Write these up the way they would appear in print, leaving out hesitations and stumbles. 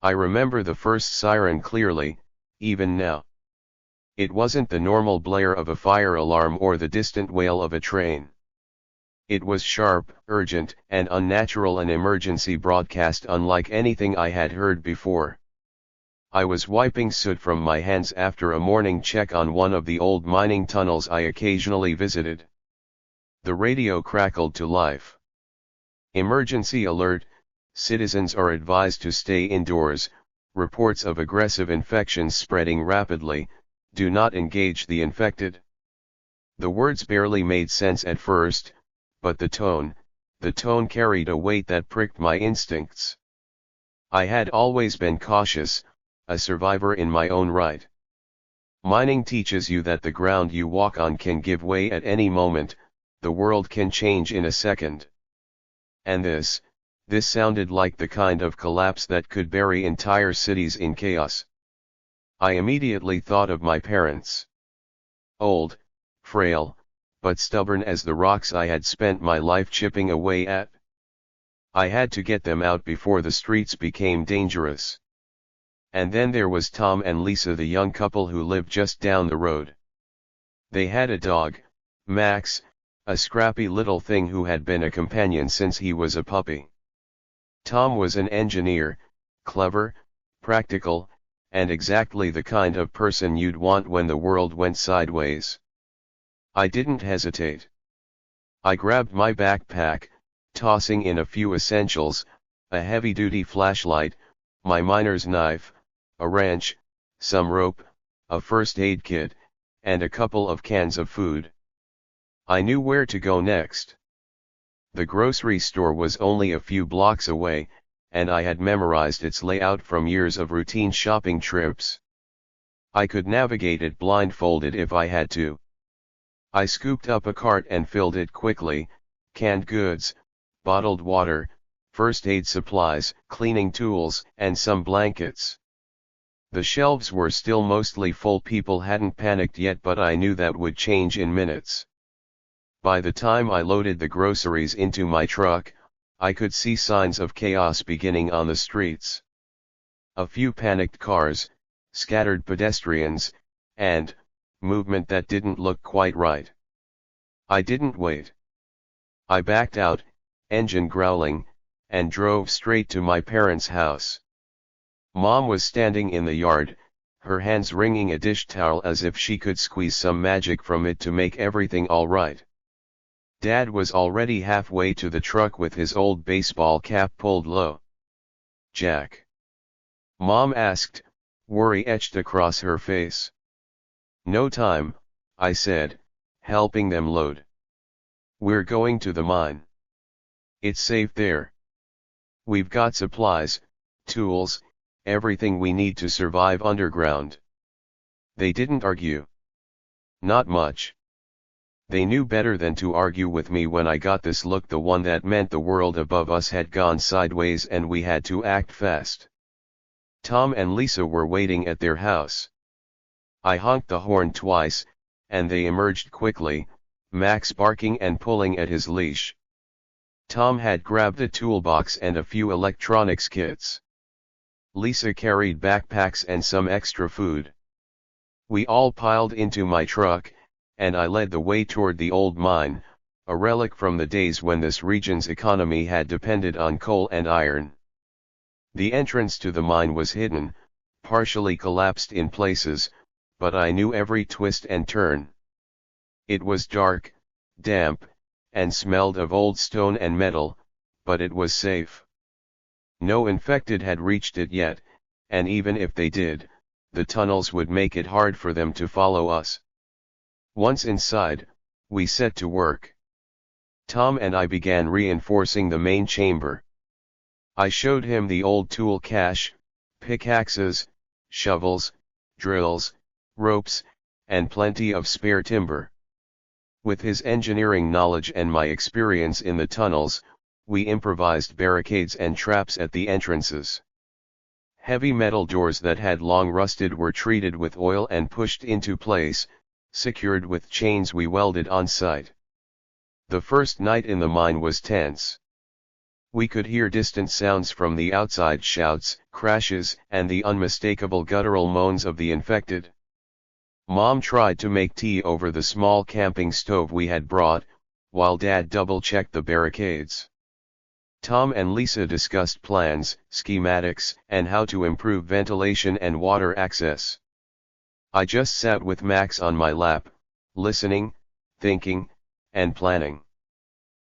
I remember the first siren clearly, even now. It wasn't the normal blare of a fire alarm or the distant wail of a train. It was sharp, urgent, and unnatural, an emergency broadcast unlike anything I had heard before. I was wiping soot from my hands after a morning check on one of the old mining tunnels I occasionally visited. The radio crackled to life. Emergency alert, citizens are advised to stay indoors, reports of aggressive infections spreading rapidly, do not engage the infected. The words barely made sense at first, but the tone carried a weight that pricked my instincts. I had always been cautious, a survivor in my own right. Mining teaches you that the ground you walk on can give way at any moment, the world can change in a second. And this sounded like the kind of collapse that could bury entire cities in chaos. I immediately thought of my parents. Old, frail, but stubborn as the rocks I had spent my life chipping away at. I had to get them out before the streets became dangerous. And then there was Tom and Lisa, the young couple who lived just down the road. They had a dog, Max, a scrappy little thing who had been a companion since he was a puppy. Tom was an engineer, clever, practical, and exactly the kind of person you'd want when the world went sideways. I didn't hesitate. I grabbed my backpack, tossing in a few essentials, a heavy-duty flashlight, my miner's knife, a wrench, some rope, a first aid kit, and a couple of cans of food. I knew where to go next. The grocery store was only a few blocks away, and I had memorized its layout from years of routine shopping trips. I could navigate it blindfolded if I had to. I scooped up a cart and filled it quickly: canned goods, bottled water, first aid supplies, cleaning tools, and some blankets. The shelves were still mostly full. People hadn't panicked yet, but I knew that would change in minutes. By the time I loaded the groceries into my truck, I could see signs of chaos beginning on the streets. A few panicked cars, scattered pedestrians, and movement that didn't look quite right. I didn't wait. I backed out, engine growling, and drove straight to my parents' house. Mom was standing in the yard, her hands wringing a dish towel as if she could squeeze some magic from it to make everything all right. Dad was already halfway to the truck with his old baseball cap pulled low. "Jack?" Mom asked, worry etched across her face. "No time," I said, helping them load. "We're going to the mine. It's safe there. We've got supplies, tools, everything we need to survive underground." They didn't argue. Not much. They knew better than to argue with me when I got this look, the one that meant the world above us had gone sideways and we had to act fast. Tom and Lisa were waiting at their house. I honked the horn twice, and they emerged quickly, Max barking and pulling at his leash. Tom had grabbed a toolbox and a few electronics kits. Lisa carried backpacks and some extra food. We all piled into my truck, and I led the way toward the old mine, a relic from the days when this region's economy had depended on coal and iron. The entrance to the mine was hidden, partially collapsed in places, but I knew every twist and turn. It was dark, damp, and smelled of old stone and metal, but it was safe. No infected had reached it yet, and even if they did, the tunnels would make it hard for them to follow us. Once inside, we set to work. Tom and I began reinforcing the main chamber. I showed him the old tool cache: pickaxes, shovels, drills, ropes, and plenty of spare timber. With his engineering knowledge and my experience in the tunnels, we improvised barricades and traps at the entrances. Heavy metal doors that had long rusted were treated with oil and pushed into place, secured with chains we welded on site. The first night in the mine was tense. We could hear distant sounds from the outside, shouts, crashes, and the unmistakable guttural moans of the infected. Mom tried to make tea over the small camping stove we had brought, while Dad double-checked the barricades. Tom and Lisa discussed plans, schematics, and how to improve ventilation and water access. I just sat with Max on my lap, listening, thinking, and planning.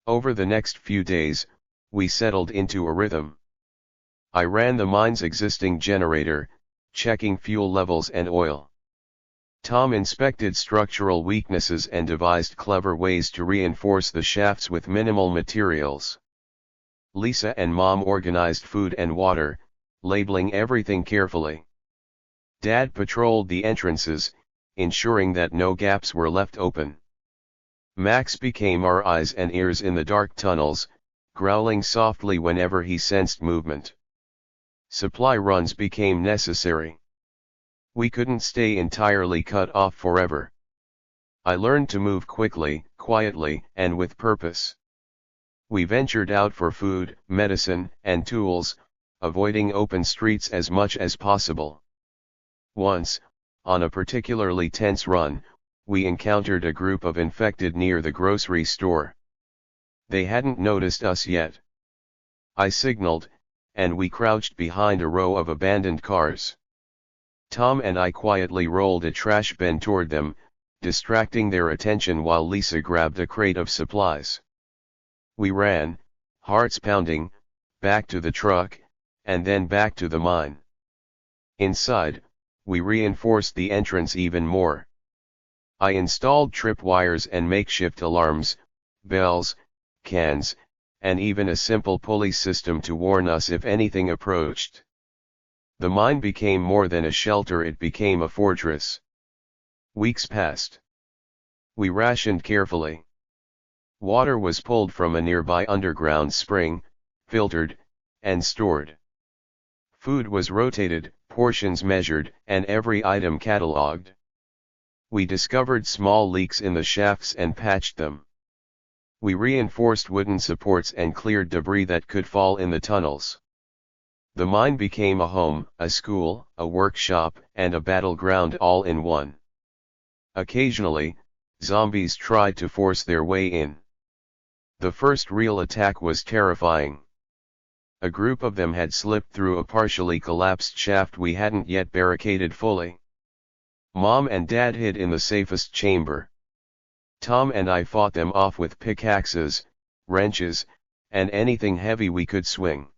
Over the next few days, we settled into a rhythm. I ran the mine's existing generator, checking fuel levels and oil. Tom inspected structural weaknesses and devised clever ways to reinforce the shafts with minimal materials. Lisa and Mom organized food and water, labeling everything carefully. Dad patrolled the entrances, ensuring that no gaps were left open. Max became our eyes and ears in the dark tunnels, growling softly whenever he sensed movement. Supply runs became necessary. We couldn't stay entirely cut off forever. I learned to move quickly, quietly, and with purpose. We ventured out for food, medicine, and tools, avoiding open streets as much as possible. Once, on a particularly tense run, we encountered a group of infected near the grocery store. They hadn't noticed us yet. I signaled, and we crouched behind a row of abandoned cars. Tom and I quietly rolled a trash bin toward them, distracting their attention while Lisa grabbed a crate of supplies. We ran, hearts pounding, back to the truck, and then back to the mine. Inside, we reinforced the entrance even more. I installed tripwires and makeshift alarms, bells, cans, and even a simple pulley system to warn us if anything approached. The mine became more than a shelter, it became a fortress. Weeks passed. We rationed carefully. Water was pulled from a nearby underground spring, filtered, and stored. Food was rotated, portions measured, and every item catalogued. We discovered small leaks in the shafts and patched them. We reinforced wooden supports and cleared debris that could fall in the tunnels. The mine became a home, a school, a workshop, and a battleground all in one. Occasionally, zombies tried to force their way in. The first real attack was terrifying. A group of them had slipped through a partially collapsed shaft we hadn't yet barricaded fully. Mom and Dad hid in the safest chamber. Tom and I fought them off with pickaxes, wrenches, and anything heavy we could swing.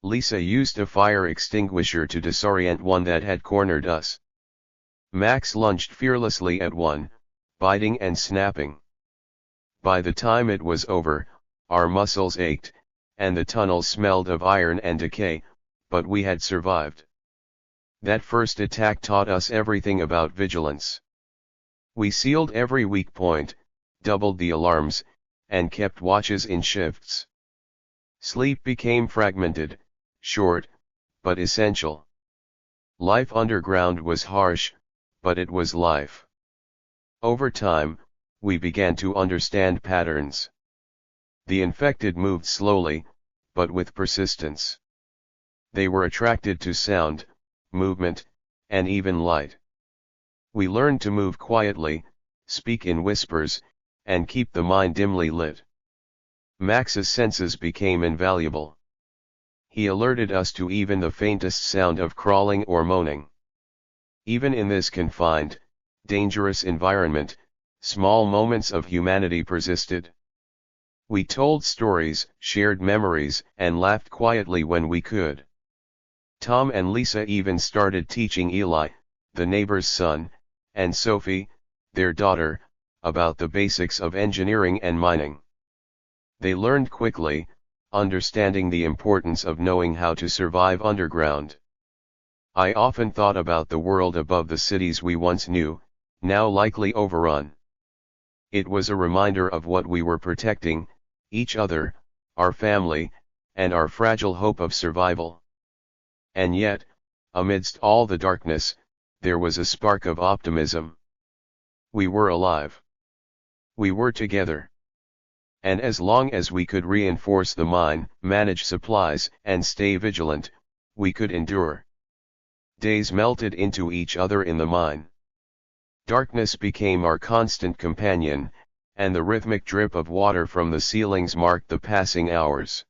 Lisa used a fire extinguisher to disorient one that had cornered us. Max lunged fearlessly at one, biting and snapping. By the time it was over, our muscles ached, and the tunnel smelled of iron and decay, but we had survived. That first attack taught us everything about vigilance. We sealed every weak point, doubled the alarms, and kept watches in shifts. Sleep became fragmented, short, but essential. Life underground was harsh, but it was life. Over time, we began to understand patterns. The infected moved slowly, but with persistence. They were attracted to sound, movement, and even light. We learned to move quietly, speak in whispers, and keep the mine dimly lit. Max's senses became invaluable. He alerted us to even the faintest sound of crawling or moaning. Even in this confined, dangerous environment, small moments of humanity persisted. We told stories, shared memories, and laughed quietly when we could. Tom and Lisa even started teaching Eli, the neighbor's son, and Sophie, their daughter, about the basics of engineering and mining. They learned quickly, understanding the importance of knowing how to survive underground. I often thought about the world above the cities we once knew, now likely overrun. It was a reminder of what we were protecting, each other, our family, and our fragile hope of survival. And yet, amidst all the darkness, there was a spark of optimism. We were alive. We were together. and as long as we could reinforce the mine, manage supplies, and stay vigilant, we could endure. Days melted into each other in the mine. Darkness became our constant companion, and the rhythmic drip of water from the ceilings marked the passing hours.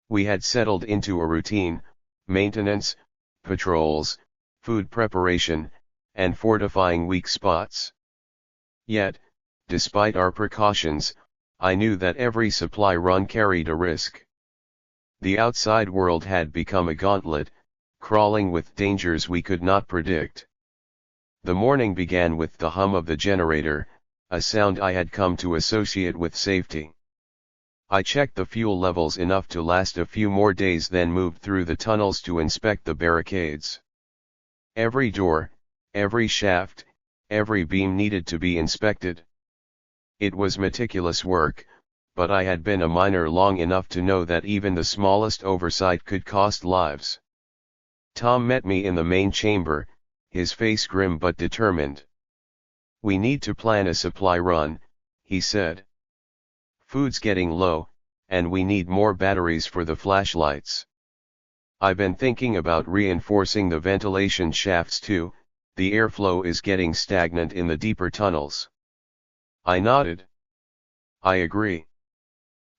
We had settled into a routine: maintenance, patrols, food preparation, and fortifying weak spots. Yet, despite our precautions, I knew that every supply run carried a risk. The outside world had become a gauntlet, crawling with dangers we could not predict. The morning began with the hum of the generator, a sound I had come to associate with safety. I checked the fuel levels enough to last a few more days, then moved through the tunnels to inspect the barricades. Every door, every shaft, every beam needed to be inspected. It was meticulous work, but I had been a miner long enough to know that even the smallest oversight could cost lives. Tom met me in the main chamber, his face grim but determined. "We need to plan a supply run," he said. "Food's getting low, and we need more batteries for the flashlights. I've been thinking about reinforcing the ventilation shafts too. The airflow is getting stagnant in the deeper tunnels." I nodded. "I agree.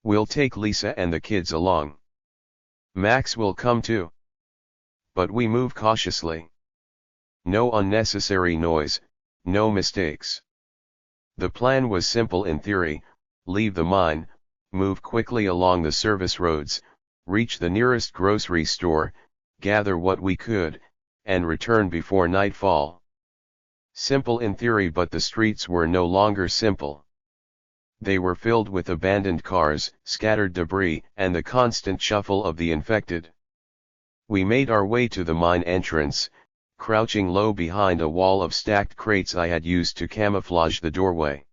We'll take Lisa and the kids along. Max will come too. But we move cautiously. No unnecessary noise, no mistakes." The plan was simple in theory: leave the mine, move quickly along the service roads, reach the nearest grocery store, gather what we could, and return before nightfall. Simple in theory, but the streets were no longer simple. They were filled with abandoned cars, scattered debris, and the constant shuffle of the infected. We made our way to the mine entrance, crouching low behind a wall of stacked crates I had used to camouflage the doorway.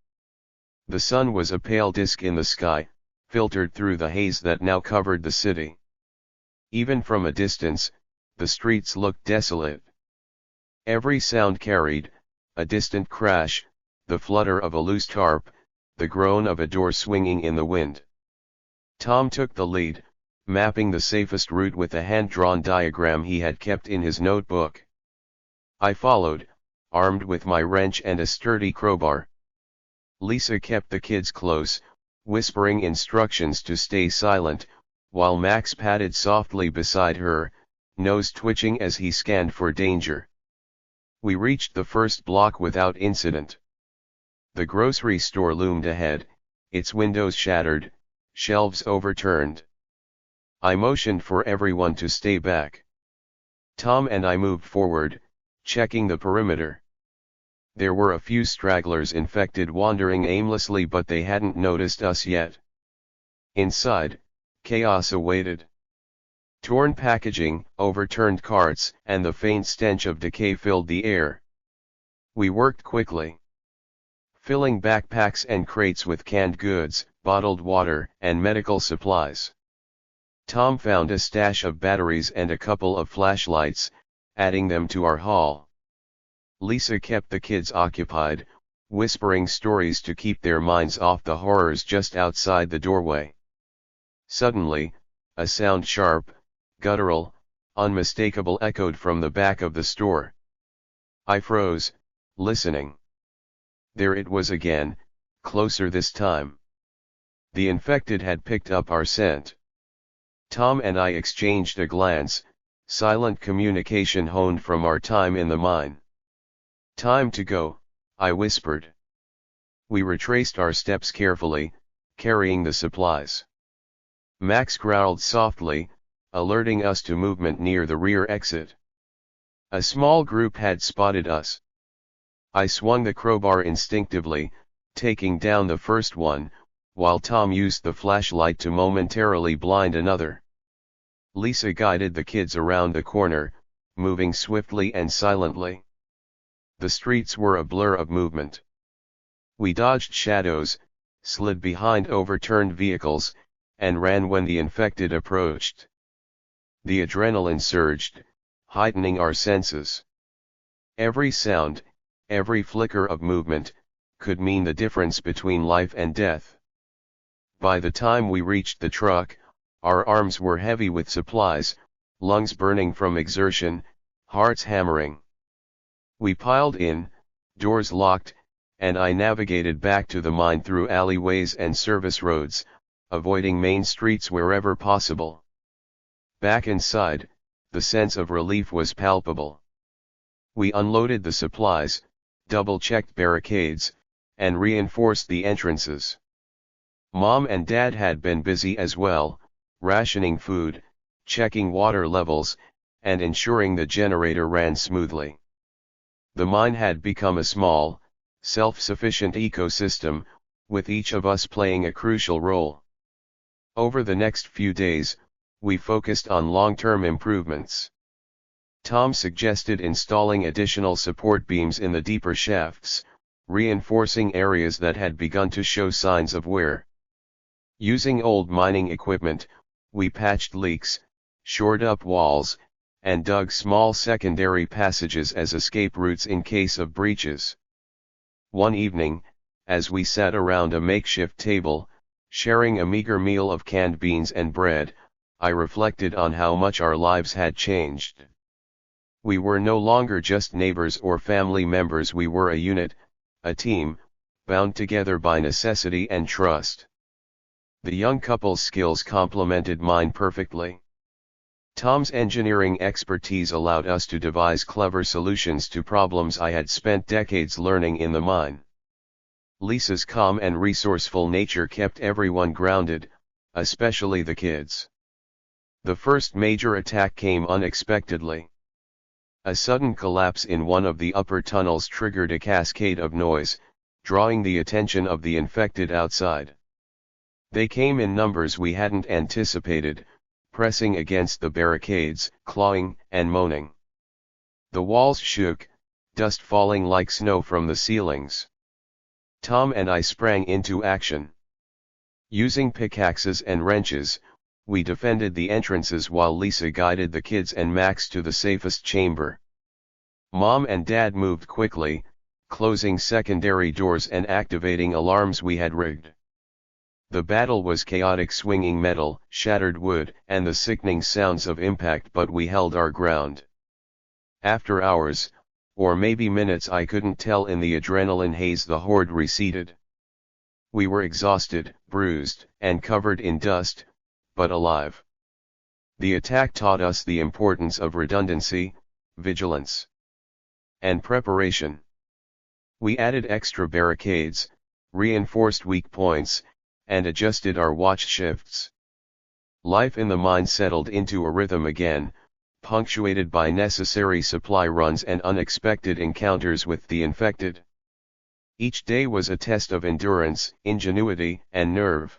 The sun was a pale disk in the sky, filtered through the haze that now covered the city. Even from a distance, the streets looked desolate. Every sound carried: a distant crash, the flutter of a loose tarp, the groan of a door swinging in the wind. Tom took the lead, mapping the safest route with a hand-drawn diagram he had kept in his notebook. I followed, armed with my wrench and a sturdy crowbar. Lisa kept the kids close, whispering instructions to stay silent, while Max padded softly beside her, nose twitching as he scanned for danger. We reached the first block without incident. The grocery store loomed ahead, its windows shattered, shelves overturned. I motioned for everyone to stay back. Tom and I moved forward, checking the perimeter. There were a few stragglers infected wandering aimlessly, but they hadn't noticed us yet. Inside, chaos awaited. Torn packaging, overturned carts, and the faint stench of decay filled the air. We worked quickly, filling backpacks and crates with canned goods, bottled water, and medical supplies. Tom found a stash of batteries and a couple of flashlights, adding them to our haul. Lisa kept the kids occupied, whispering stories to keep their minds off the horrors just outside the doorway. Suddenly, a sound, sharp, guttural, unmistakable, echoed from the back of the store. I froze, listening. There it was again, closer this time. The infected had picked up our scent. Tom and I exchanged a glance, silent communication honed from our time in the mine. "Time to go," I whispered. We retraced our steps carefully, carrying the supplies. Max growled softly, alerting us to movement near the rear exit. A small group had spotted us. I swung the crowbar instinctively, taking down the first one, while Tom used the flashlight to momentarily blind another. Lisa guided the kids around the corner, moving swiftly and silently. The streets were a blur of movement. We dodged shadows, slid behind overturned vehicles, and ran when the infected approached. The adrenaline surged, heightening our senses. Every sound, every flicker of movement, could mean the difference between life and death. By the time we reached the truck, our arms were heavy with supplies, lungs burning from exertion, hearts hammering. We piled in, doors locked, and I navigated back to the mine through alleyways and service roads, avoiding main streets wherever possible. Back inside, the sense of relief was palpable. We unloaded the supplies, double-checked barricades, and reinforced the entrances. Mom and Dad had been busy as well, rationing food, checking water levels, and ensuring the generator ran smoothly. The mine had become a small, self-sufficient ecosystem, with each of us playing a crucial role. Over the next few days, we focused on long-term improvements. Tom suggested installing additional support beams in the deeper shafts, reinforcing areas that had begun to show signs of wear. Using old mining equipment, we patched leaks, shored up walls, and dug small secondary passages as escape routes in case of breaches. One evening, as we sat around a makeshift table, sharing a meager meal of canned beans and bread, I reflected on how much our lives had changed. We were no longer just neighbors or family members, we were a unit, a team, bound together by necessity and trust. The young couple's skills complemented mine perfectly. Tom's engineering expertise allowed us to devise clever solutions to problems I had spent decades learning in the mine. Lisa's calm and resourceful nature kept everyone grounded, especially the kids. The first major attack came unexpectedly. A sudden collapse in one of the upper tunnels triggered a cascade of noise, drawing the attention of the infected outside. They came in numbers we hadn't anticipated, pressing against the barricades, clawing and moaning. The walls shook, dust falling like snow from the ceilings. Tom and I sprang into action. Using pickaxes and wrenches, we defended the entrances while Lisa guided the kids and Max to the safest chamber. Mom and Dad moved quickly, closing secondary doors and activating alarms we had rigged. The battle was chaotic, swinging metal, shattered wood, and the sickening sounds of impact, but we held our ground. After hours, or maybe minutes, I couldn't tell, in the adrenaline haze the horde receded. We were exhausted, bruised, and covered in dust, but alive. The attack taught us the importance of redundancy, vigilance, and preparation. We added extra barricades, reinforced weak points, and adjusted our watch shifts. Life in the mine settled into a rhythm again, punctuated by necessary supply runs and unexpected encounters with the infected. Each day was a test of endurance, ingenuity, and nerve.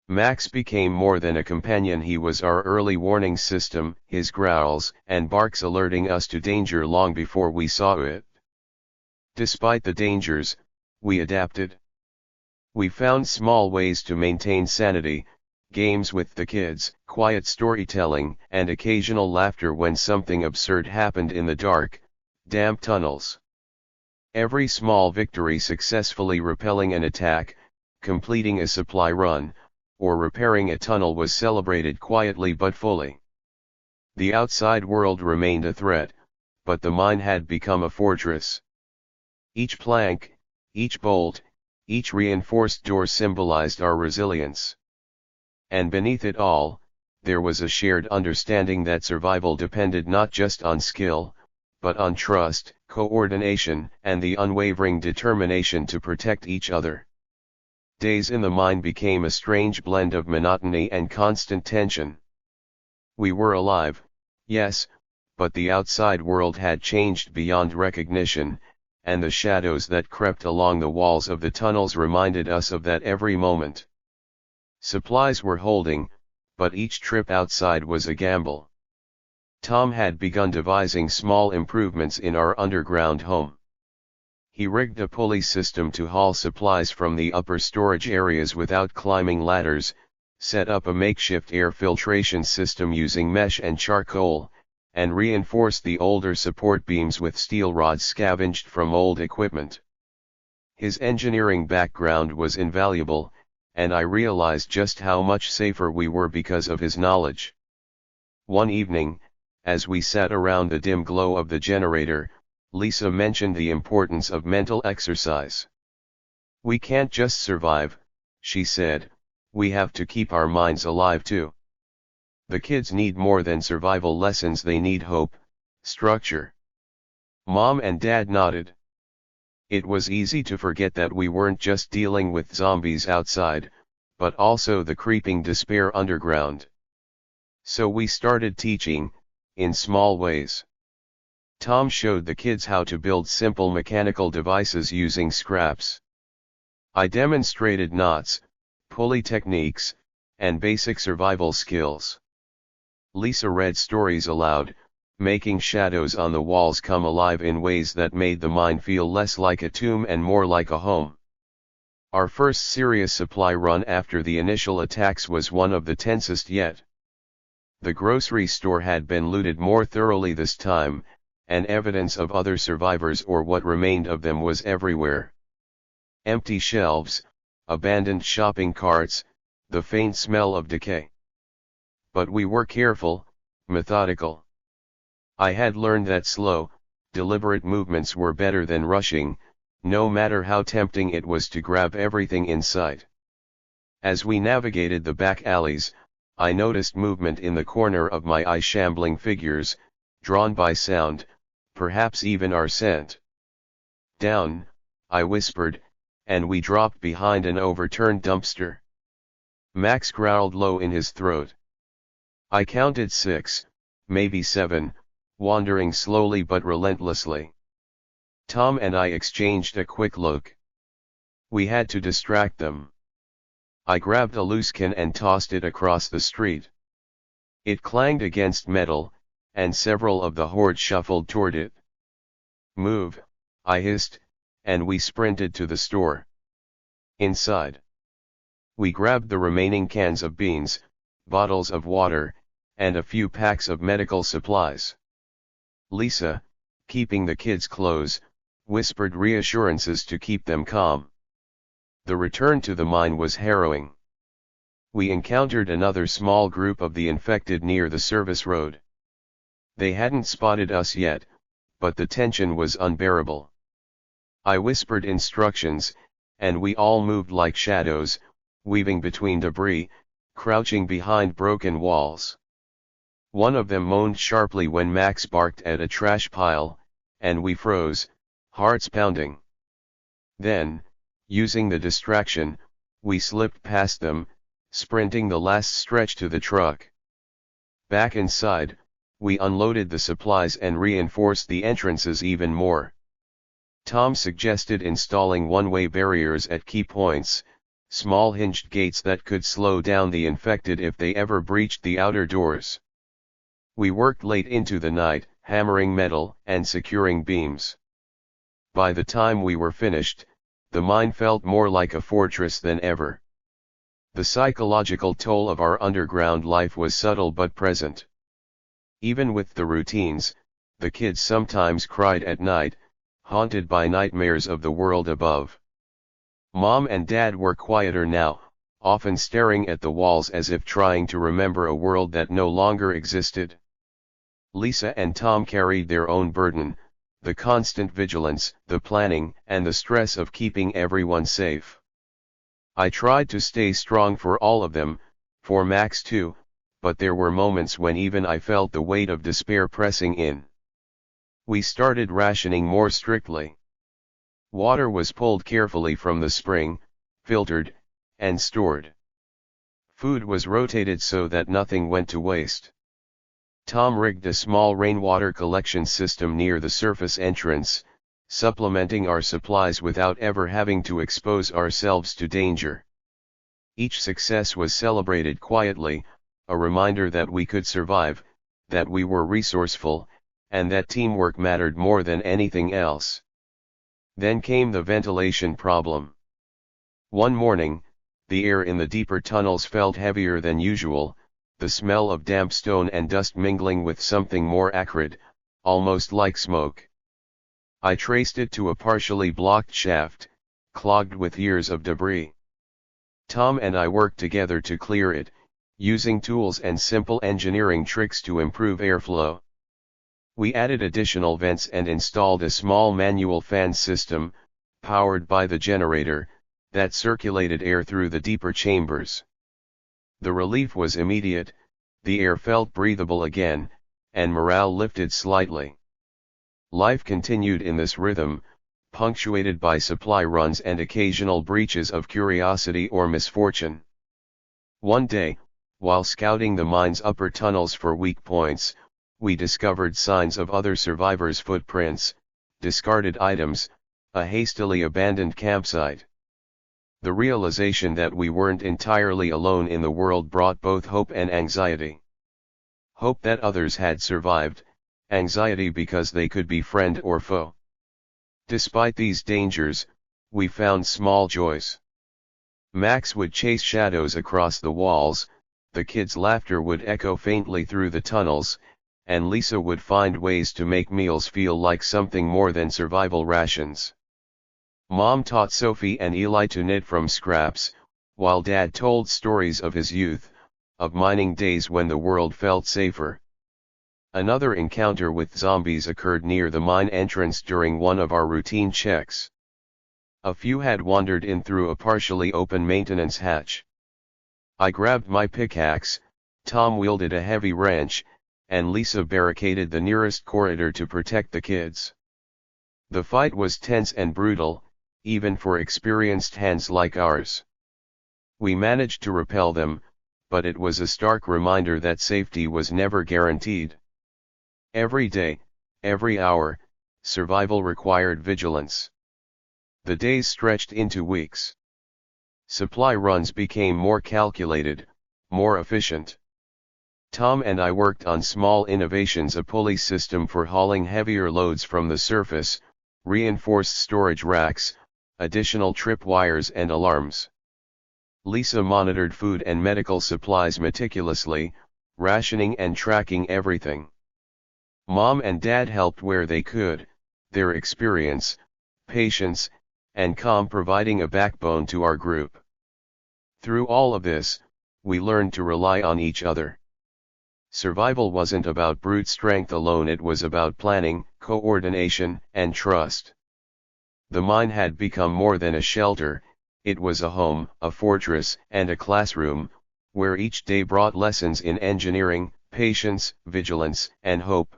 Max became more than a companion, he was our early warning system, his growls and barks alerting us to danger long before we saw it. Despite the dangers, we adapted. We found small ways to maintain sanity, games with the kids, quiet storytelling, and occasional laughter when something absurd happened in the dark, damp tunnels. Every small victory, successfully repelling an attack, completing a supply run, or repairing a tunnel, was celebrated quietly but fully. The outside world remained a threat, but the mine had become a fortress. Each plank, each bolt, each reinforced door symbolized our resilience. And beneath it all, there was a shared understanding that survival depended not just on skill, but on trust, coordination, and the unwavering determination to protect each other. Days in the mine became a strange blend of monotony and constant tension. We were alive, yes, but the outside world had changed beyond recognition, and the shadows that crept along the walls of the tunnels reminded us of that every moment. Supplies were holding, but each trip outside was a gamble. Tom had begun devising small improvements in our underground home. He rigged a pulley system to haul supplies from the upper storage areas without climbing ladders, set up a makeshift air filtration system using mesh and charcoal, and reinforced the older support beams with steel rods scavenged from old equipment. His engineering background was invaluable, and I realized just how much safer we were because of his knowledge. One evening, as we sat around the dim glow of the generator, Lisa mentioned the importance of mental exercise. "We can't just survive," she said, "we have to keep our minds alive too. The kids need more than survival lessons, they need hope, structure." Mom and Dad nodded. It was easy to forget that we weren't just dealing with zombies outside, but also the creeping despair underground. So we started teaching, in small ways. Tom showed the kids how to build simple mechanical devices using scraps. I demonstrated knots, pulley techniques, and basic survival skills. Lisa read stories aloud, making shadows on the walls come alive in ways that made the mine feel less like a tomb and more like a home. Our first serious supply run after the initial attacks was one of the tensest yet. The grocery store had been looted more thoroughly this time, and evidence of other survivors or what remained of them was everywhere. Empty shelves, abandoned shopping carts, the faint smell of decay. But we were careful, methodical. I had learned that slow, deliberate movements were better than rushing, no matter how tempting it was to grab everything in sight. As we navigated the back alleys, I noticed movement in the corner of my eye, shambling figures, drawn by sound, perhaps even our scent. "Down," I whispered, and we dropped behind an overturned dumpster. Max growled low in his throat. I counted 6, maybe 7, wandering slowly but relentlessly. Tom and I exchanged a quick look. We had to distract them. I grabbed a loose can and tossed it across the street. It clanged against metal, and several of the horde shuffled toward it. "Move," I hissed, and we sprinted to the store. Inside, we grabbed the remaining cans of beans, bottles of water, and a few packs of medical supplies. Lisa, keeping the kids close, whispered reassurances to keep them calm. The return to the mine was harrowing. We encountered another small group of the infected near the service road. They hadn't spotted us yet, but the tension was unbearable. I whispered instructions, and we all moved like shadows, weaving between debris, crouching behind broken walls. One of them moaned sharply when Max barked at a trash pile, and we froze, hearts pounding. Then, using the distraction, we slipped past them, sprinting the last stretch to the truck. Back inside, we unloaded the supplies and reinforced the entrances even more. Tom suggested installing one-way barriers at key points, small hinged gates that could slow down the infected if they ever breached the outer doors. We worked late into the night, hammering metal and securing beams. By the time we were finished, the mine felt more like a fortress than ever. The psychological toll of our underground life was subtle but present. Even with the routines, the kids sometimes cried at night, haunted by nightmares of the world above. Mom and Dad were quieter now, often staring at the walls as if trying to remember a world that no longer existed. Lisa and Tom carried their own burden, the constant vigilance, the planning, and the stress of keeping everyone safe. I tried to stay strong for all of them, for Max too, but there were moments when even I felt the weight of despair pressing in. We started rationing more strictly. Water was pulled carefully from the spring, filtered, and stored. Food was rotated so that nothing went to waste. Tom rigged a small rainwater collection system near the surface entrance, supplementing our supplies without ever having to expose ourselves to danger. Each success was celebrated quietly, a reminder that we could survive, that we were resourceful, and that teamwork mattered more than anything else. Then came the ventilation problem. One morning, the air in the deeper tunnels felt heavier than usual, the smell of damp stone and dust mingling with something more acrid, almost like smoke. I traced it to a partially blocked shaft, clogged with years of debris. Tom and I worked together to clear it, using tools and simple engineering tricks to improve airflow. We added additional vents and installed a small manual fan system, powered by the generator, that circulated air through the deeper chambers. The relief was immediate, the air felt breathable again, and morale lifted slightly. Life continued in this rhythm, punctuated by supply runs and occasional breaches of curiosity or misfortune. One day, while scouting the mine's upper tunnels for weak points, we discovered signs of other survivors' footprints, discarded items, a hastily abandoned campsite. The realization that we weren't entirely alone in the world brought both hope and anxiety. Hope that others had survived, anxiety because they could be friend or foe. Despite these dangers, we found small joys. Max would chase shadows across the walls, the kids' laughter would echo faintly through the tunnels, and Lisa would find ways to make meals feel like something more than survival rations. Mom taught Sophie and Eli to knit from scraps, while Dad told stories of his youth, of mining days when the world felt safer. Another encounter with zombies occurred near the mine entrance during one of our routine checks. A few had wandered in through a partially open maintenance hatch. I grabbed my pickaxe, Tom wielded a heavy wrench, and Lisa barricaded the nearest corridor to protect the kids. The fight was tense and brutal, even for experienced hands like ours. We managed to repel them, but it was a stark reminder that safety was never guaranteed. Every day, every hour, survival required vigilance. The days stretched into weeks. Supply runs became more calculated, more efficient. Tom and I worked on small innovations: a pulley system for hauling heavier loads from the surface, reinforced storage racks, additional trip wires and alarms. Lisa monitored food and medical supplies meticulously, rationing and tracking everything. Mom and Dad helped where they could, their experience, patience, and calm providing a backbone to our group. Through all of this, we learned to rely on each other. Survival wasn't about brute strength alone, it was about planning, coordination, and trust. The mine had become more than a shelter, it was a home, a fortress, and a classroom, where each day brought lessons in engineering, patience, vigilance, and hope.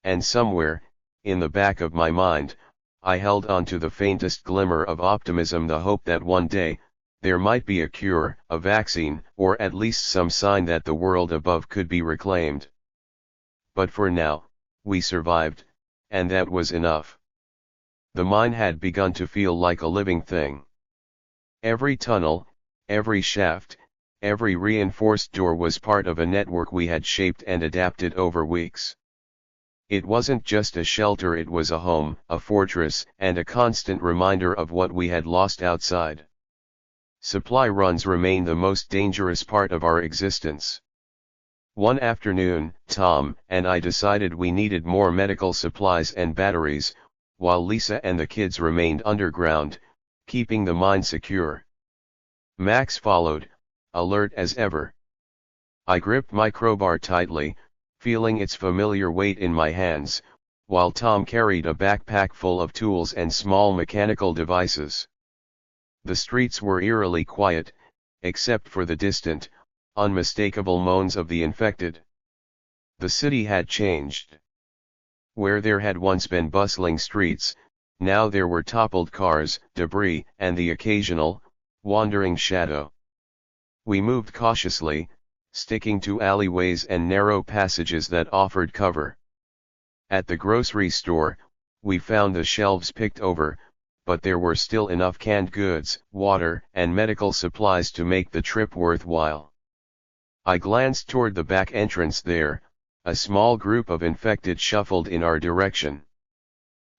And somewhere, in the back of my mind, I held on to the faintest glimmer of optimism, the hope that one day, there might be a cure, a vaccine, or at least some sign that the world above could be reclaimed. But for now, we survived, and that was enough. The mine had begun to feel like a living thing. Every tunnel, every shaft, every reinforced door was part of a network we had shaped and adapted over weeks. It wasn't just a shelter, it was a home, a fortress, and a constant reminder of what we had lost outside. Supply runs remain the most dangerous part of our existence. One afternoon, Tom and I decided we needed more medical supplies and batteries, while Lisa and the kids remained underground, keeping the mine secure. Max followed, alert as ever. I gripped my crowbar tightly, feeling its familiar weight in my hands, while Tom carried a backpack full of tools and small mechanical devices. The streets were eerily quiet, except for the distant, unmistakable moans of the infected. The city had changed. Where there had once been bustling streets, now there were toppled cars, debris, and the occasional, wandering shadow. We moved cautiously, sticking to alleyways and narrow passages that offered cover. At the grocery store, we found the shelves picked over, but there were still enough canned goods, water, and medical supplies to make the trip worthwhile. I glanced toward the back entrance there. A small group of infected shuffled in our direction.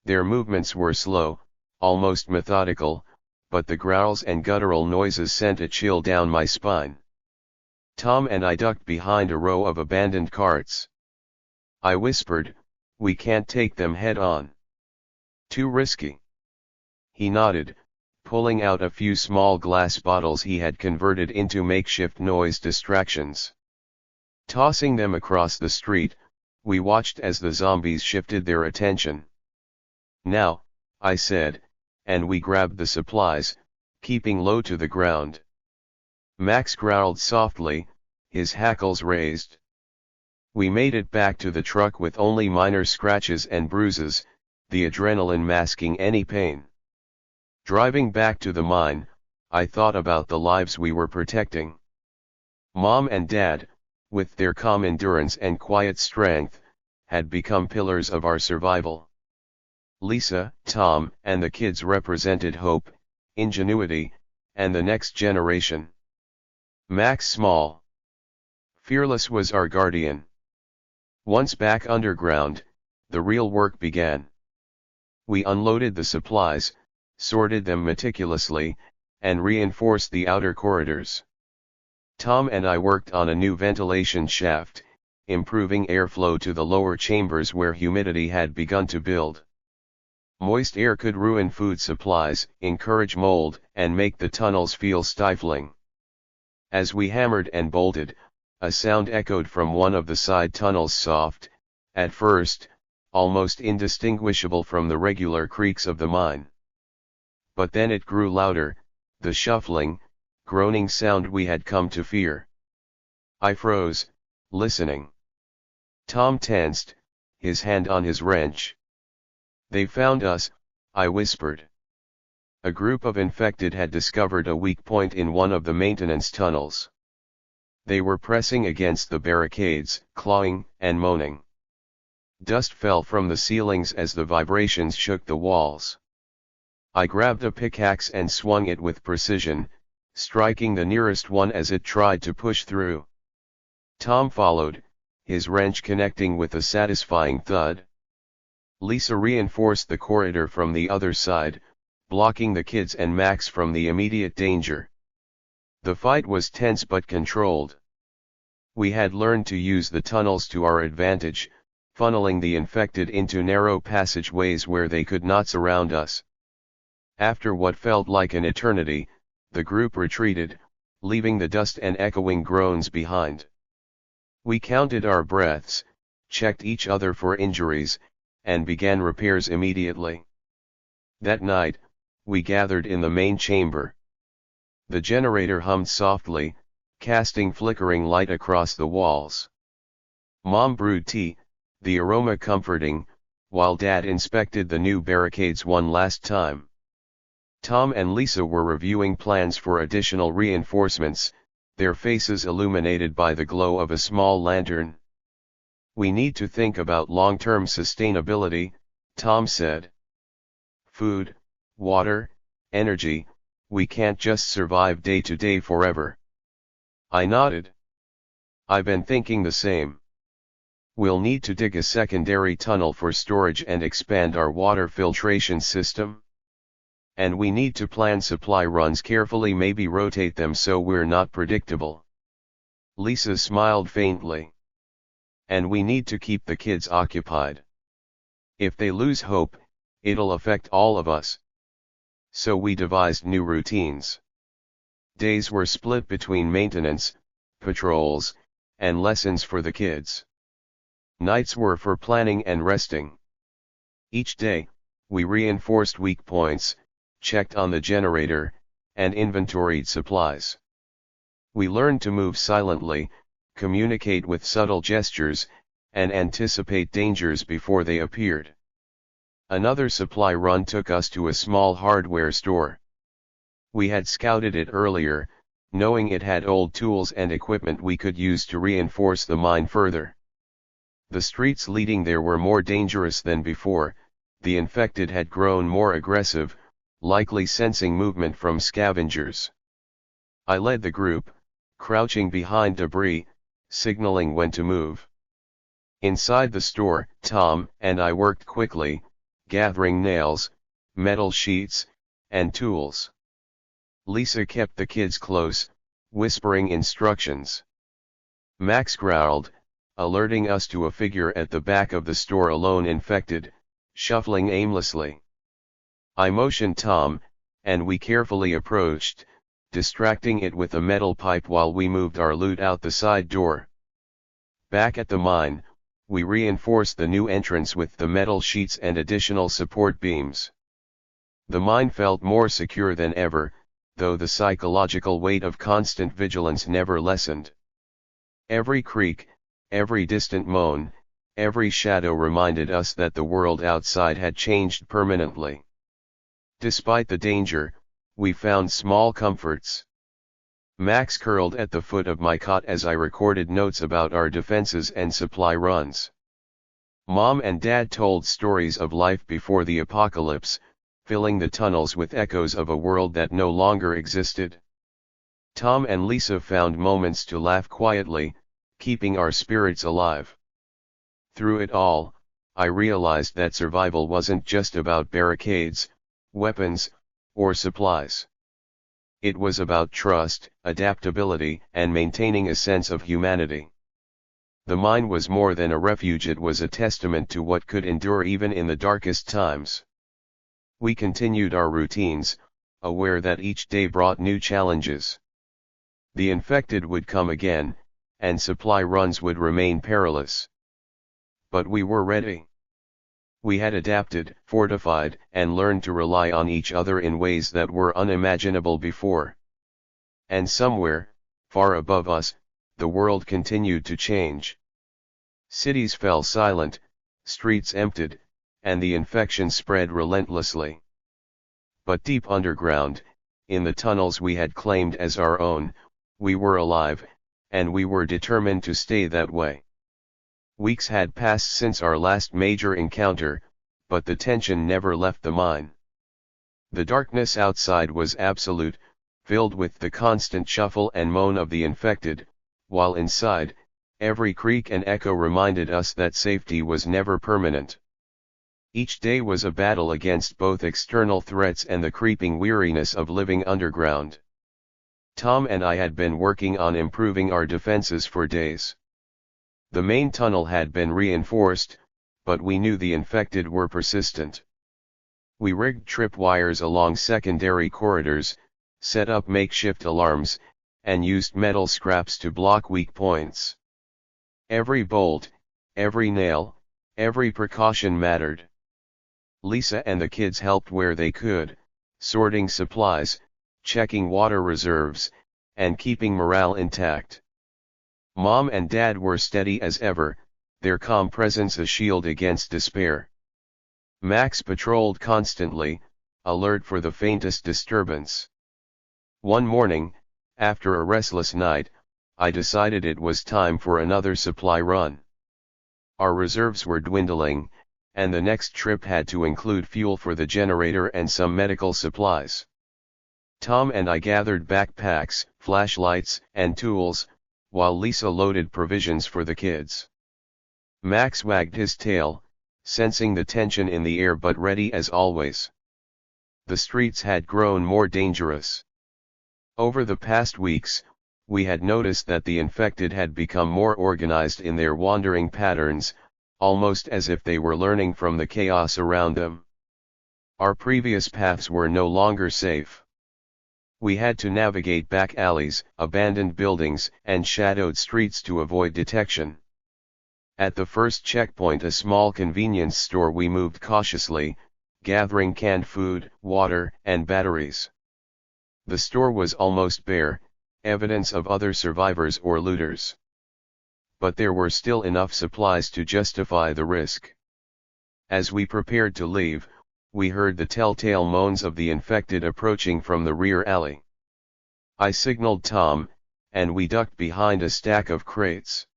Their movements were slow, almost methodical, but the growls and guttural noises sent a chill down my spine. Tom and I ducked behind a row of abandoned carts. I whispered, "We can't take them head on. Too risky." He nodded, pulling out a few small glass bottles he had converted into makeshift noise distractions. Tossing them across the street, we watched as the zombies shifted their attention. "Now," I said, and we grabbed the supplies, keeping low to the ground. Max growled softly, his hackles raised. We made it back to the truck with only minor scratches and bruises, the adrenaline masking any pain. Driving back to the mine, I thought about the lives we were protecting. Mom and Dad, with their calm endurance and quiet strength, had become pillars of our survival. Lisa, Tom, and the kids represented hope, ingenuity, and the next generation. Max Small, fearless, was our guardian. Once back underground, the real work began. We unloaded the supplies, sorted them meticulously, and reinforced the outer corridors. Tom and I worked on a new ventilation shaft, improving airflow to the lower chambers where humidity had begun to build. Moist air could ruin food supplies, encourage mold, and make the tunnels feel stifling. As we hammered and bolted, a sound echoed from one of the side tunnels, soft, at first, almost indistinguishable from the regular creaks of the mine. But then it grew louder, the shuffling, groaning sound we had come to fear. I froze, listening. Tom tensed, his hand on his wrench. "They found us," I whispered. A group of infected had discovered a weak point in one of the maintenance tunnels. They were pressing against the barricades, clawing and moaning. Dust fell from the ceilings as the vibrations shook the walls. I grabbed a pickaxe and swung it with precision, striking the nearest one as it tried to push through. Tom followed, his wrench connecting with a satisfying thud. Lisa reinforced the corridor from the other side, blocking the kids and Max from the immediate danger. The fight was tense but controlled. We had learned to use the tunnels to our advantage, funneling the infected into narrow passageways where they could not surround us. After what felt like an eternity, the group retreated, leaving the dust and echoing groans behind. We counted our breaths, checked each other for injuries, and began repairs immediately. That night, we gathered in the main chamber. The generator hummed softly, casting flickering light across the walls. Mom brewed tea, the aroma comforting, while Dad inspected the new barricades one last time. Tom and Lisa were reviewing plans for additional reinforcements, their faces illuminated by the glow of a small lantern. "We need to think about long-term sustainability," Tom said. "Food, water, energy, we can't just survive day to day forever." I nodded. "I've been thinking the same. We'll need to dig a secondary tunnel for storage and expand our water filtration system. And we need to plan supply runs carefully, maybe rotate them so we're not predictable." Lisa smiled faintly. "And we need to keep the kids occupied. If they lose hope, it'll affect all of us." So we devised new routines. Days were split between maintenance, patrols, and lessons for the kids. Nights were for planning and resting. Each day, we reinforced weak points, checked on the generator, and inventoried supplies. We learned to move silently, communicate with subtle gestures, and anticipate dangers before they appeared. Another supply run took us to a small hardware store. We had scouted it earlier, knowing it had old tools and equipment we could use to reinforce the mine further. The streets leading there were more dangerous than before, the infected had grown more aggressive, likely sensing movement from scavengers. I led the group, crouching behind debris, signaling when to move. Inside the store, Tom and I worked quickly, gathering nails, metal sheets, and tools. Lisa kept the kids close, whispering instructions. Max growled, alerting us to a figure at the back of the store alone, infected, shuffling aimlessly. I motioned Tom, and we carefully approached, distracting it with a metal pipe while we moved our loot out the side door. Back at the mine, we reinforced the new entrance with the metal sheets and additional support beams. The mine felt more secure than ever, though the psychological weight of constant vigilance never lessened. Every creak, every distant moan, every shadow reminded us that the world outside had changed permanently. Despite the danger, we found small comforts. Max curled at the foot of my cot as I recorded notes about our defenses and supply runs. Mom and Dad told stories of life before the apocalypse, filling the tunnels with echoes of a world that no longer existed. Tom and Lisa found moments to laugh quietly, keeping our spirits alive. Through it all, I realized that survival wasn't just about barricades, weapons, or supplies. It was about trust, adaptability, and maintaining a sense of humanity. The mine was more than a refuge, it was a testament to what could endure even in the darkest times. We continued our routines, aware that each day brought new challenges. The infected would come again, and supply runs would remain perilous. But we were ready. We had adapted, fortified, and learned to rely on each other in ways that were unimaginable before. And somewhere, far above us, the world continued to change. Cities fell silent, streets emptied, and the infection spread relentlessly. But deep underground, in the tunnels we had claimed as our own, we were alive, and we were determined to stay that way. Weeks had passed since our last major encounter, but the tension never left the mine. The darkness outside was absolute, filled with the constant shuffle and moan of the infected, while inside, every creak and echo reminded us that safety was never permanent. Each day was a battle against both external threats and the creeping weariness of living underground. Tom and I had been working on improving our defenses for days. The main tunnel had been reinforced, but we knew the infected were persistent. We rigged tripwires along secondary corridors, set up makeshift alarms, and used metal scraps to block weak points. Every bolt, every nail, every precaution mattered. Lisa and the kids helped where they could, sorting supplies, checking water reserves, and keeping morale intact. Mom and Dad were steady as ever, their calm presence a shield against despair. Max patrolled constantly, alert for the faintest disturbance. One morning, after a restless night, I decided it was time for another supply run. Our reserves were dwindling, and the next trip had to include fuel for the generator and some medical supplies. Tom and I gathered backpacks, flashlights, and tools, while Lisa loaded provisions for the kids. Max wagged his tail, sensing the tension in the air but ready as always. The streets had grown more dangerous. Over the past weeks, we had noticed that the infected had become more organized in their wandering patterns, almost as if they were learning from the chaos around them. Our previous paths were no longer safe. We had to navigate back alleys, abandoned buildings, and shadowed streets to avoid detection. At the first checkpoint, a small convenience store, we moved cautiously, gathering canned food, water, and batteries. The store was almost bare, evidence of other survivors or looters. But there were still enough supplies to justify the risk. As we prepared to leave, we heard the telltale moans of the infected approaching from the rear alley. I signaled Tom, and we ducked behind a stack of crates.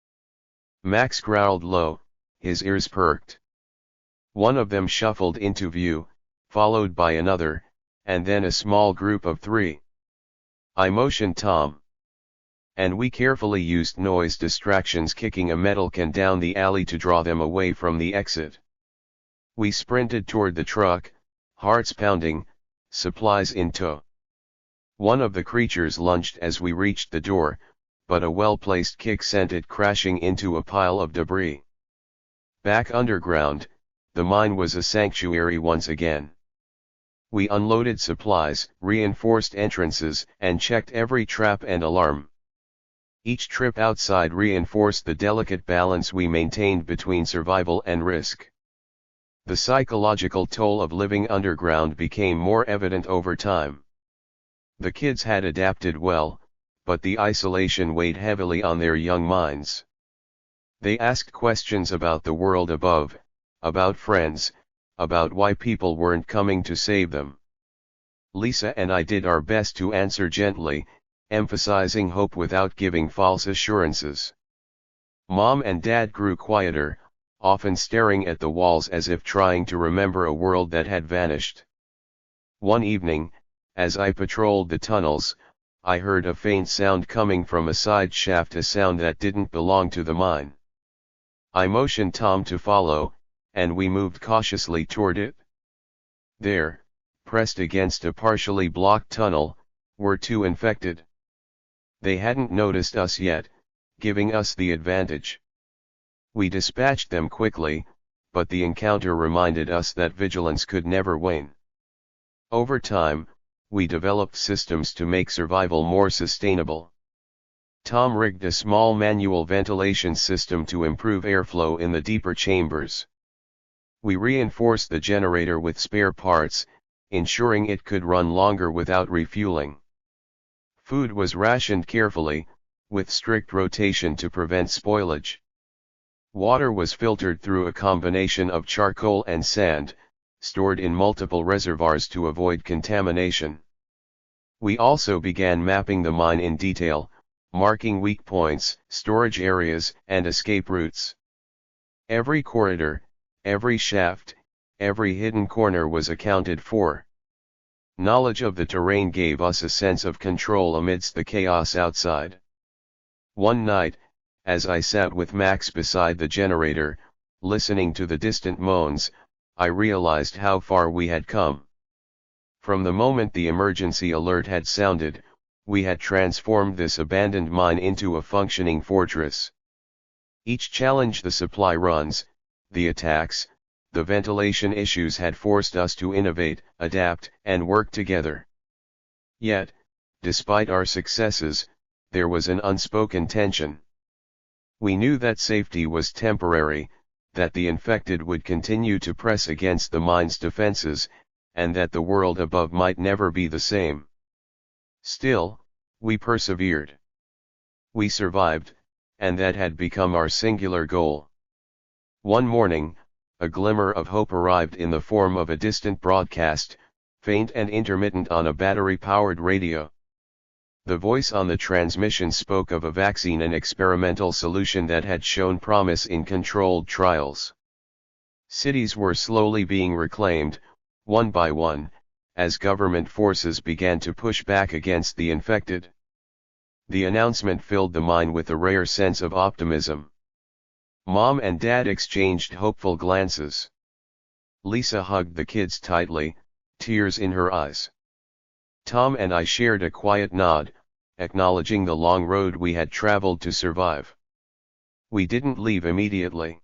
Max growled low, his ears perked. One of them shuffled into view, followed by another, and then a small group of 3. I motioned Tom. And we carefully used noise distractions, kicking a metal can down the alley to draw them away from the exit. We sprinted toward the truck, hearts pounding, supplies in tow. One of the creatures lunged as we reached the door, but a well-placed kick sent it crashing into a pile of debris. Back underground, the mine was a sanctuary once again. We unloaded supplies, reinforced entrances, and checked every trap and alarm. Each trip outside reinforced the delicate balance we maintained between survival and risk. The psychological toll of living underground became more evident over time. The kids had adapted well, but the isolation weighed heavily on their young minds. They asked questions about the world above, about friends, about why people weren't coming to save them. Lisa and I did our best to answer gently, emphasizing hope without giving false assurances. Mom and Dad grew quieter, often staring at the walls as if trying to remember a world that had vanished. One evening, as I patrolled the tunnels, I heard a faint sound coming from a side shaft, a sound that didn't belong to the mine. I motioned Tom to follow, and we moved cautiously toward it. There, pressed against a partially blocked tunnel, were two infected. They hadn't noticed us yet, giving us the advantage. We dispatched them quickly, but the encounter reminded us that vigilance could never wane. Over time, we developed systems to make survival more sustainable. Tom rigged a small manual ventilation system to improve airflow in the deeper chambers. We reinforced the generator with spare parts, ensuring it could run longer without refueling. Food was rationed carefully, with strict rotation to prevent spoilage. Water was filtered through a combination of charcoal and sand, stored in multiple reservoirs to avoid contamination. We also began mapping the mine in detail, marking weak points, storage areas, and escape routes. Every corridor, every shaft, every hidden corner was accounted for. Knowledge of the terrain gave us a sense of control amidst the chaos outside. One night, as I sat with Max beside the generator, listening to the distant moans, I realized how far we had come. From the moment the emergency alert had sounded, we had transformed this abandoned mine into a functioning fortress. Each challenge, the supply runs, the attacks, the ventilation issues, had forced us to innovate, adapt, and work together. Yet, despite our successes, there was an unspoken tension. We knew that safety was temporary, that the infected would continue to press against the mine's defenses, and that the world above might never be the same. Still, we persevered. We survived, and that had become our singular goal. One morning, a glimmer of hope arrived in the form of a distant broadcast, faint and intermittent on a battery-powered radio. The voice on the transmission spoke of a vaccine, an experimental solution that had shown promise in controlled trials. Cities were slowly being reclaimed, one by one, as government forces began to push back against the infected. The announcement filled the mine with a rare sense of optimism. Mom and Dad exchanged hopeful glances. Lisa hugged the kids tightly, tears in her eyes. Tom and I shared a quiet nod, acknowledging the long road we had traveled to survive. We didn't leave immediately.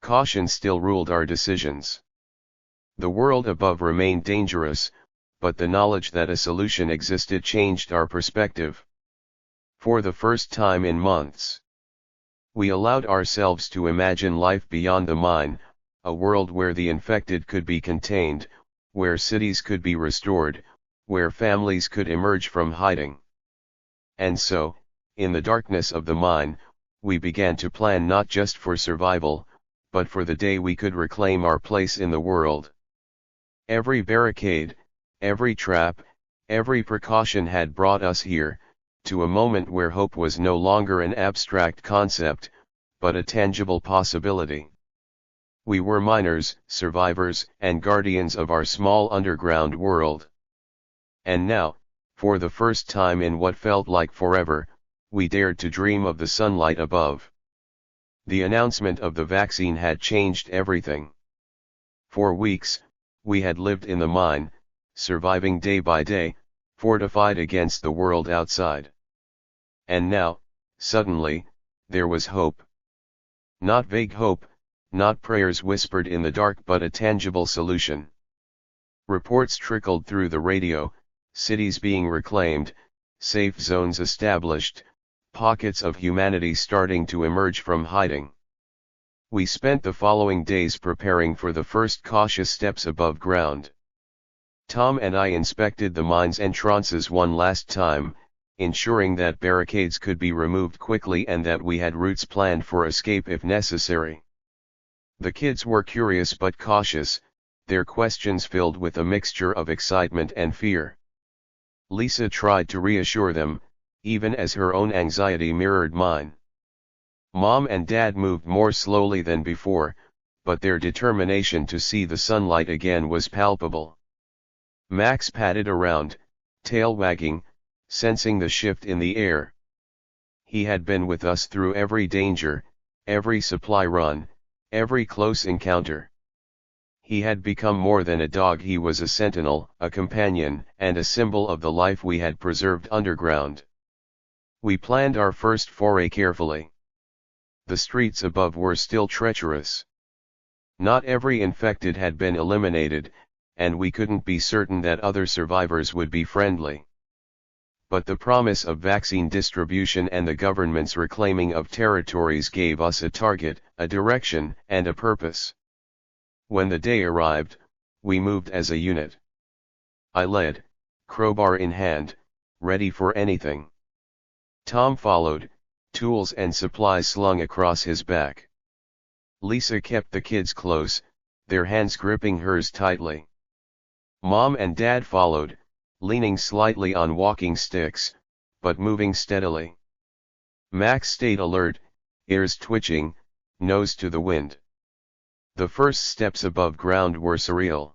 Caution still ruled our decisions. The world above remained dangerous, but the knowledge that a solution existed changed our perspective. For the first time in months, we allowed ourselves to imagine life beyond the mine, a world where the infected could be contained, where cities could be restored, where families could emerge from hiding. And so, in the darkness of the mine, we began to plan not just for survival, but for the day we could reclaim our place in the world. Every barricade, every trap, every precaution had brought us here, to a moment where hope was no longer an abstract concept, but a tangible possibility. We were miners, survivors, and guardians of our small underground world. And now, for the first time in what felt like forever, we dared to dream of the sunlight above. The announcement of the vaccine had changed everything. For weeks, we had lived in the mine, surviving day by day, fortified against the world outside. And now, suddenly, there was hope. Not vague hope, not prayers whispered in the dark, but a tangible solution. Reports trickled through the radio, cities being reclaimed, safe zones established, pockets of humanity starting to emerge from hiding. We spent the following days preparing for the first cautious steps above ground. Tom and I inspected the mine's entrances one last time, ensuring that barricades could be removed quickly and that we had routes planned for escape if necessary. The kids were curious but cautious, their questions filled with a mixture of excitement and fear. Lisa tried to reassure them, even as her own anxiety mirrored mine. Mom and Dad moved more slowly than before, but their determination to see the sunlight again was palpable. Max padded around, tail wagging, sensing the shift in the air. He had been with us through every danger, every supply run, every close encounter. He had become more than a dog, he was a sentinel, a companion, and a symbol of the life we had preserved underground. We planned our first foray carefully. The streets above were still treacherous. Not every infected had been eliminated, and we couldn't be certain that other survivors would be friendly. But the promise of vaccine distribution and the government's reclaiming of territories gave us a target, a direction, and a purpose. When the day arrived, we moved as a unit. I led, crowbar in hand, ready for anything. Tom followed, tools and supplies slung across his back. Lisa kept the kids close, their hands gripping hers tightly. Mom and Dad followed, leaning slightly on walking sticks, but moving steadily. Max stayed alert, ears twitching, nose to the wind. The first steps above ground were surreal.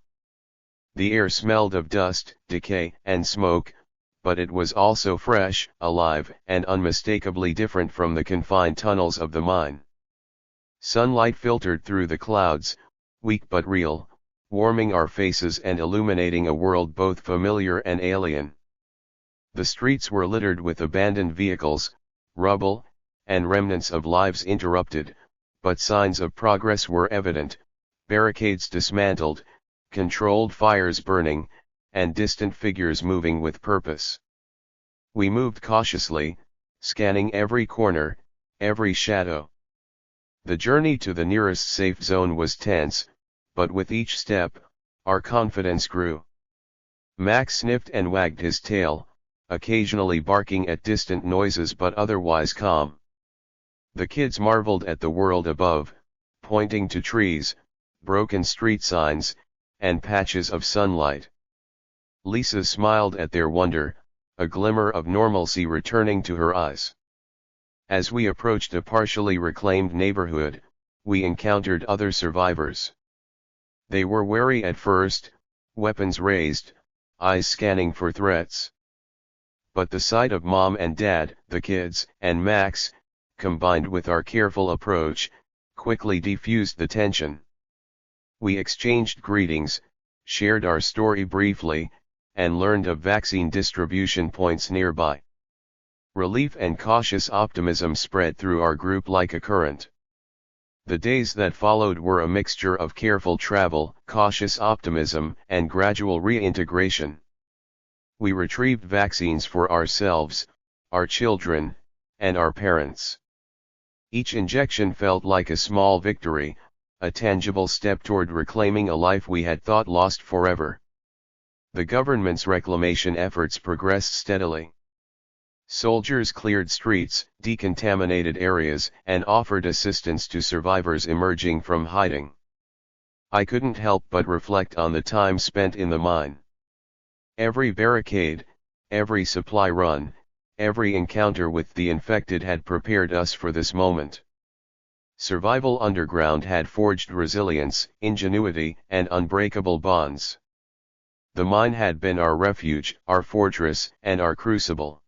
The air smelled of dust, decay, and smoke, but it was also fresh, alive, and unmistakably different from the confined tunnels of the mine. Sunlight filtered through the clouds, weak but real, warming our faces and illuminating a world both familiar and alien. The streets were littered with abandoned vehicles, rubble, and remnants of lives interrupted, but signs of progress were evident: barricades dismantled, controlled fires burning, and distant figures moving with purpose. We moved cautiously, scanning every corner, every shadow. The journey to the nearest safe zone was tense, but with each step, our confidence grew. Max sniffed and wagged his tail, occasionally barking at distant noises but otherwise calm. The kids marveled at the world above, pointing to trees, broken street signs, and patches of sunlight. Lisa smiled at their wonder, a glimmer of normalcy returning to her eyes. As we approached a partially reclaimed neighborhood, we encountered other survivors. They were wary at first, weapons raised, eyes scanning for threats. But the sight of Mom and Dad, the kids, and Max, combined with our careful approach, quickly defused the tension. We exchanged greetings, shared our story briefly, and learned of vaccine distribution points nearby. Relief and cautious optimism spread through our group like a current. The days that followed were a mixture of careful travel, cautious optimism, and gradual reintegration. We retrieved vaccines for ourselves, our children, and our parents. Each injection felt like a small victory, a tangible step toward reclaiming a life we had thought lost forever. The government's reclamation efforts progressed steadily. Soldiers cleared streets, decontaminated areas, and offered assistance to survivors emerging from hiding. I couldn't help but reflect on the time spent in the mine. Every barricade, every supply run, every encounter with the infected had prepared us for this moment. Survival underground had forged resilience, ingenuity, and unbreakable bonds. The mine had been our refuge, our fortress, and our crucible.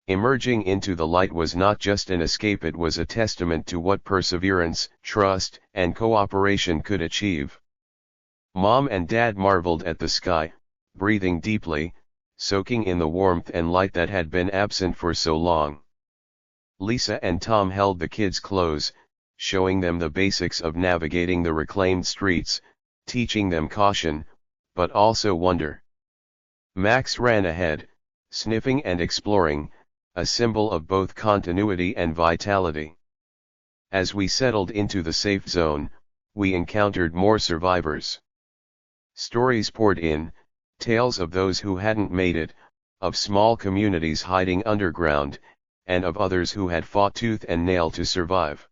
Emerging into the light was not just an escape, it was a testament to what perseverance, trust, and cooperation could achieve. Mom and Dad marveled at the sky, breathing deeply, soaking in the warmth and light that had been absent for so long. Lisa and Tom held the kids close, showing them the basics of navigating the reclaimed streets, teaching them caution, but also wonder. Max ran ahead, sniffing and exploring, a symbol of both continuity and vitality. As we settled into the safe zone, we encountered more survivors. Stories poured in, tales of those who hadn't made it, of small communities hiding underground, and of others who had fought tooth and nail to survive.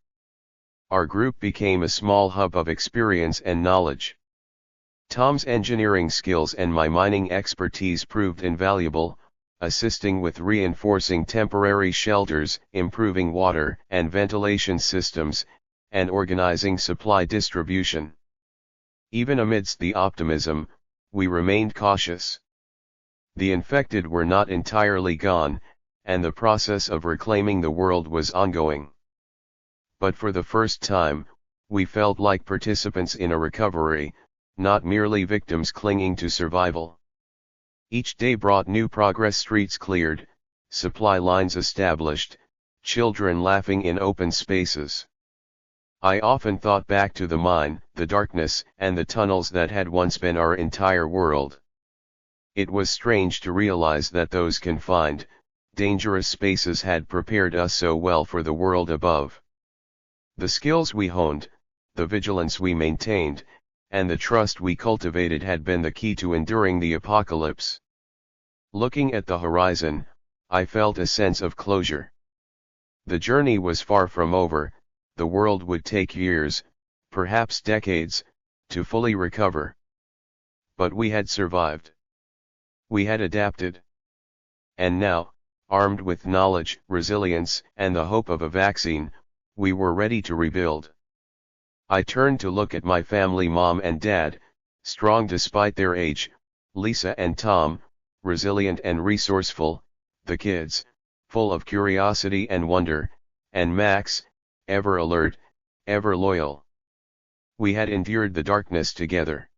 Our group became a small hub of experience and knowledge. Tom's engineering skills and my mining expertise proved invaluable, assisting with reinforcing temporary shelters, improving water and ventilation systems, and organizing supply distribution. Even amidst the optimism, we remained cautious. The infected were not entirely gone, and the process of reclaiming the world was ongoing. But for the first time, we felt like participants in a recovery, not merely victims clinging to survival. Each day brought new progress: streets cleared, supply lines established, children laughing in open spaces. I often thought back to the mine, the darkness, and the tunnels that had once been our entire world. It was strange to realize that those confined, dangerous spaces had prepared us so well for the world above. The skills we honed, the vigilance we maintained, and the trust we cultivated had been the key to enduring the apocalypse. Looking at the horizon, I felt a sense of closure. The journey was far from over. The world would take years, perhaps decades, to fully recover. But we had survived. We had adapted. And now, armed with knowledge, resilience, and the hope of a vaccine, we were ready to rebuild. I turned to look at my family: mom and dad, strong despite their age, Lisa and Tom, resilient and resourceful, the kids, full of curiosity and wonder, and Max, ever alert, ever loyal. We had endured the darkness together.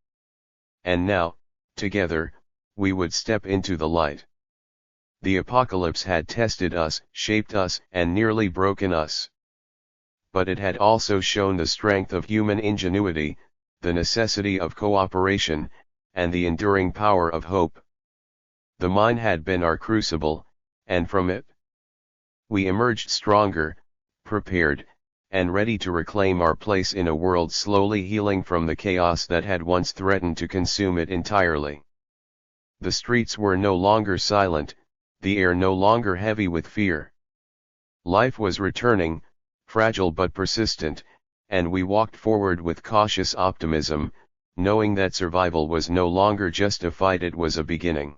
And now, together, we would step into the light. The apocalypse had tested us, shaped us, and nearly broken us. But it had also shown the strength of human ingenuity, the necessity of cooperation, and the enduring power of hope. The mine had been our crucible, and from it, we emerged stronger, prepared, and ready to reclaim our place in a world slowly healing from the chaos that had once threatened to consume it entirely. The streets were no longer silent, the air no longer heavy with fear. Life was returning, fragile but persistent, and we walked forward with cautious optimism, knowing that survival was no longer just a fight, it was a beginning.